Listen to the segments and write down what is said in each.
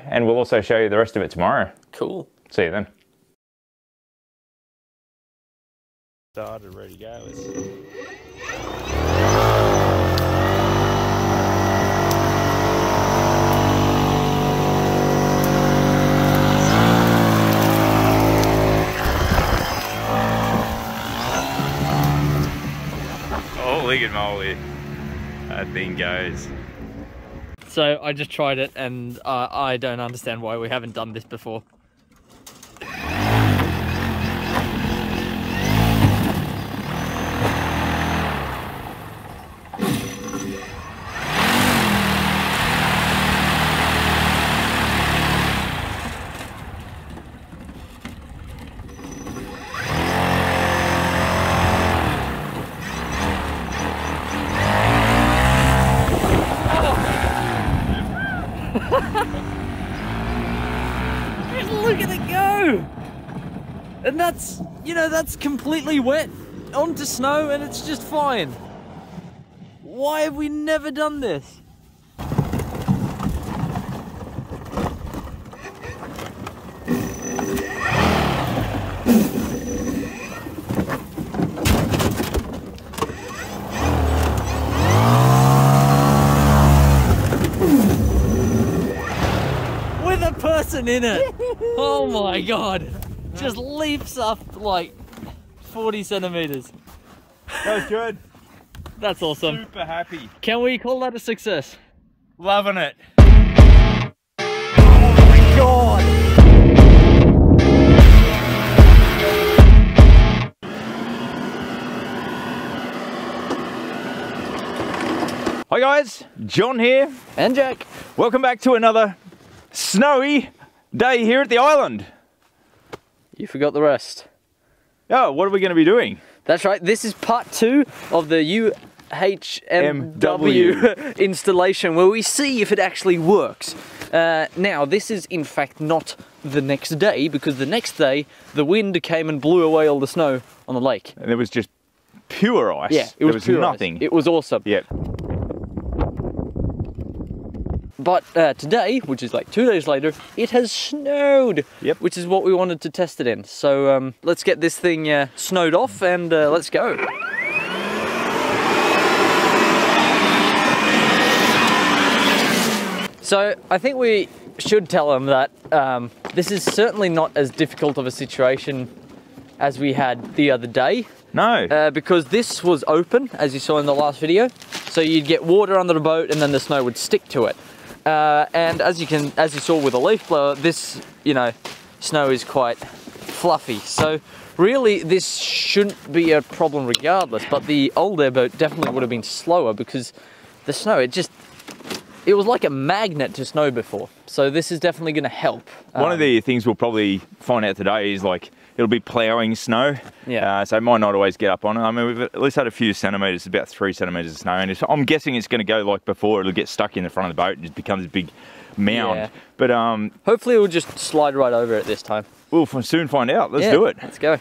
and we'll also show you the rest of it tomorrow. Cool. See you then. Started, ready to go. Holy moly, that thing goes. So I just tried it and I don't understand why we haven't done this before. Look at it go! And that's, you know, that's completely wet onto snow and it's just fine. Why have we never done this? With a person in it! Oh my god! Just leaps up like 40 centimeters. That was good. That's awesome. Super happy. Can we call that a success? Loving it. Oh my god! Hi guys, John here. And Jack. Welcome back to another snowy day here at the island. You forgot the rest. Oh, what are we going to be doing? That's right, this is part 2 of the UHMW installation where we see if it actually works. Now, this is in fact not the next day, because the next day the wind came and blew away all the snow on the lake. And there was just pure ice. Yeah, there was pure nothing. ice. It was awesome. Yep. But today, which is like 2 days later, it has snowed. Yep. Which is what we wanted to test it in. So let's get this thing snowed off and let's go. So I think we should tell them that this is certainly not as difficult of a situation as we had the other day. No. Because this was open, as you saw in the last video. So you'd get water under the boat and then the snow would stick to it. And as you saw with a leaf blower, this, you know, snow is quite fluffy. So really this shouldn't be a problem regardless, but the old airboat definitely would have been slower because the snow, it was like a magnet to snow before. So this is definitely going to help. One of the things we'll probably find out today is like, it'll be ploughing snow. Yeah. So it might not always get up on it. I mean, we've at least had a few centimetres, about 3 centimetres of snow. And I'm guessing it's going to go like before, it'll get stuck in the front of the boat and just becomes a big mound. Yeah. But hopefully it will just slide right over it this time. We'll soon find out. Let's do it. Let's go.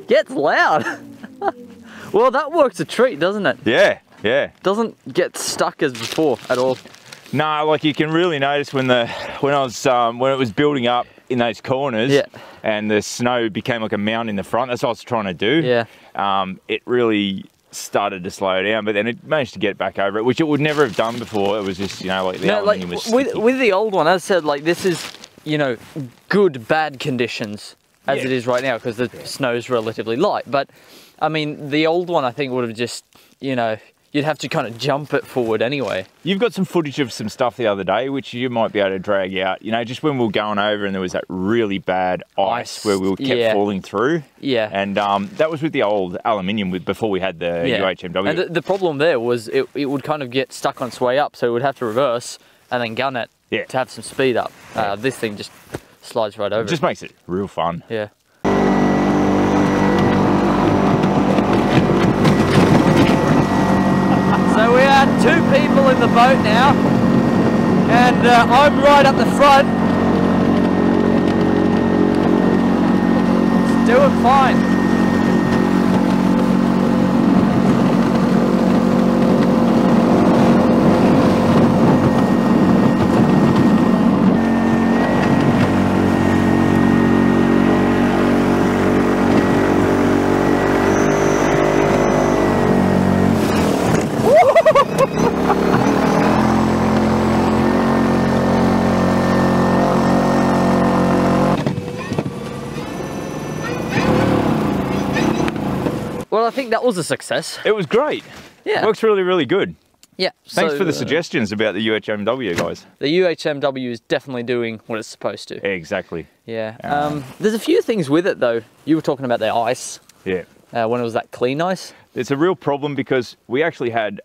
Gets loud. Well, that works a treat, doesn't it? Yeah, yeah. Doesn't get stuck as before at all. No, like you can really notice when the when it was building up in those corners, Yeah. and the snow became like a mountain in the front. That's what I was trying to do. Yeah. It really started to slow down, but then it managed to get back over it, which it would never have done before. It was just, you know, like the aluminium was sticky. with the old one, as I said, like this is, you know, good bad conditions as it is right now because the snow's relatively light. But I mean, the old one I think would have just, you know, you'd have to kind of jump it forward anyway. You've got some footage of some stuff the other day, which you might be able to drag out. You know, just when we were going over and there was that really bad ice where we kept falling through. Yeah. And that was with the old aluminium before we had the UHMW. And the problem there was it would kind of get stuck on its way up, so it would have to reverse and then gun it to have some speed up. This thing just slides right over. It just makes it real fun. Yeah. So we are 2 people in the boat now, and I'm right up the front. It's doing fine. Well, I think that was a success. It was great. Yeah. It works really, really good. Yeah. Thanks for the suggestions about the UHMW, guys. The UHMW is definitely doing what it's supposed to. Exactly. Yeah. There's a few things with it, though. You were talking about the ice. Yeah. When it was that clean ice. It's a real problem because we actually had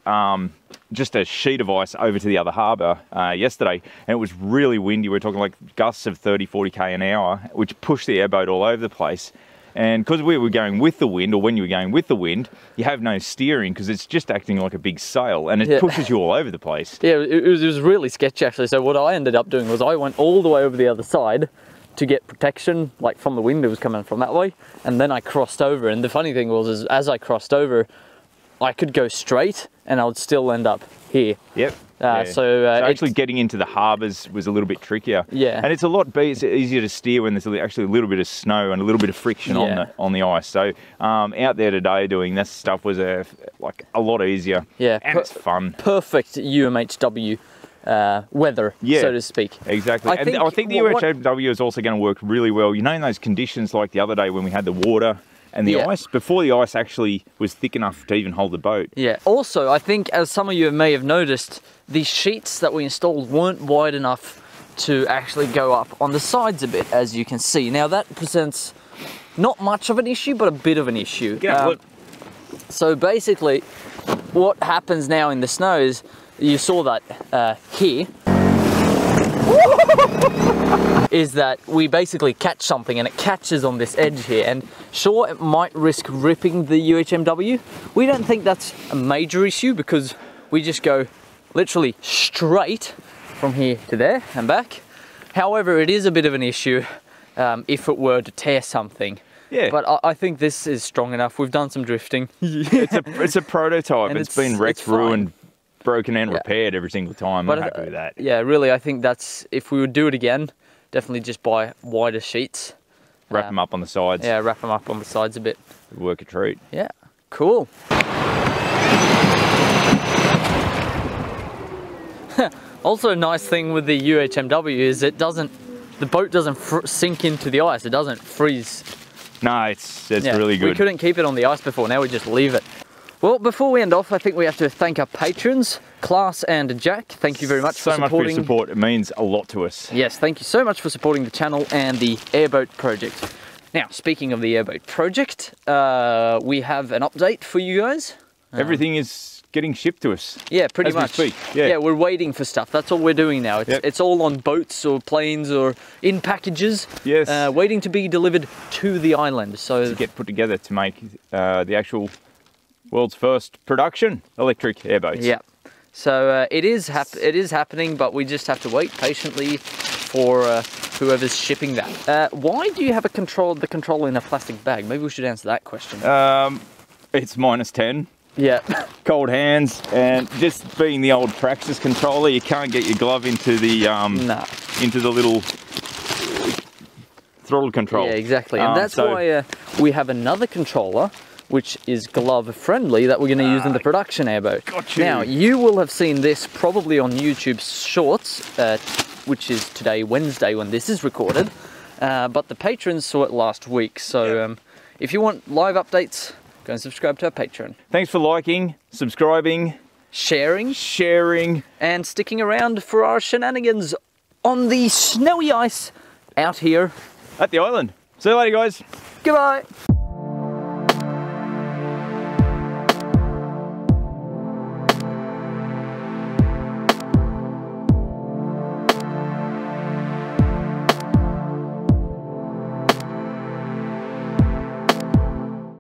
just a sheet of ice over to the other harbour yesterday, and it was really windy. We're talking like gusts of 30, 40 k an hour, which pushed the airboat all over the place. And because we were going with the wind, or when you were going with the wind, you have no steering because it's just acting like a big sail, and it pushes you all over the place. Yeah, it was really sketchy actually. So what I ended up doing was I went all the way over the other side to get protection, like from the wind that was coming from that way, and then I crossed over. And the funny thing was, is as I crossed over, I could go straight and I would still end up here. Yep. So actually getting into the harbours was a little bit trickier. Yeah. And it's it's easier to steer when there's actually a little bit of snow and a little bit of friction on the ice. So out there today doing this stuff was like a lot easier. Yeah. And it's fun. Perfect UMHW weather, so to speak. Exactly. I think the UHMW is also going to work really well. You know, in those conditions like the other day when we had the water and the ice, before the ice actually was thick enough to even hold the boat. Yeah. Also, I think, as some of you may have noticed, the sheets that we installed weren't wide enough to actually go up on the sides a bit, as you can see. Now that presents not much of an issue, but a bit of an issue. So basically, what happens now in the snow is, you saw that here, is that we basically catch something and it catches on this edge here, and sure, it might risk ripping the UHMW. We don't think that's a major issue because we just go literally straight from here to there and back. However, it is a bit of an issue if it were to tear something. Yeah. But I think this is strong enough. We've done some drifting. It's a prototype. It's been wrecked, ruined, broken and repaired every single time. I'm happy with that. Yeah, really, I think that's, if we would do it again, definitely just buy wider sheets. Wrap them up on the sides. Yeah, wrap them up on the sides a bit. Work a treat. Yeah, cool. Also, a nice thing with the UHMW is the boat doesn't sink into the ice. It doesn't freeze. No, it's really good. We couldn't keep it on the ice before. Now we just leave it. Well, before we end off, I think we have to thank our patrons, Class and Jack. Thank you very much for supporting. So much for your support. It means a lot to us. Yes, thank you so much for supporting the channel and the airboat project. Now, speaking of the airboat project, we have an update for you guys. Everything is getting shipped to us. Yeah, pretty much. As we speak. Yeah, we're waiting for stuff. That's all we're doing now. It's all on boats or planes or in packages. Yes. Waiting to be delivered to the island. So to get put together to make the actual world's first production electric airboats. Yeah. So it is happening, but we just have to wait patiently for whoever's shipping that. Why do you have the controller in a plastic bag? Maybe we should answer that question. It's -10. Yeah. Cold hands, and just being the old Praxis controller, you can't get your glove into the into the little throttle control. Yeah, exactly. And that's why we have another controller, which is glove friendly, that we're going to use in the production airboat. Now, you will have seen this probably on YouTube Shorts, which is today, Wednesday, when this is recorded. But the patrons saw it last week. So if you want live updates, go and subscribe to our Patreon. Thanks for liking, subscribing, sharing, and sticking around for our shenanigans on the snowy ice out here at the island. See you later, guys. Goodbye.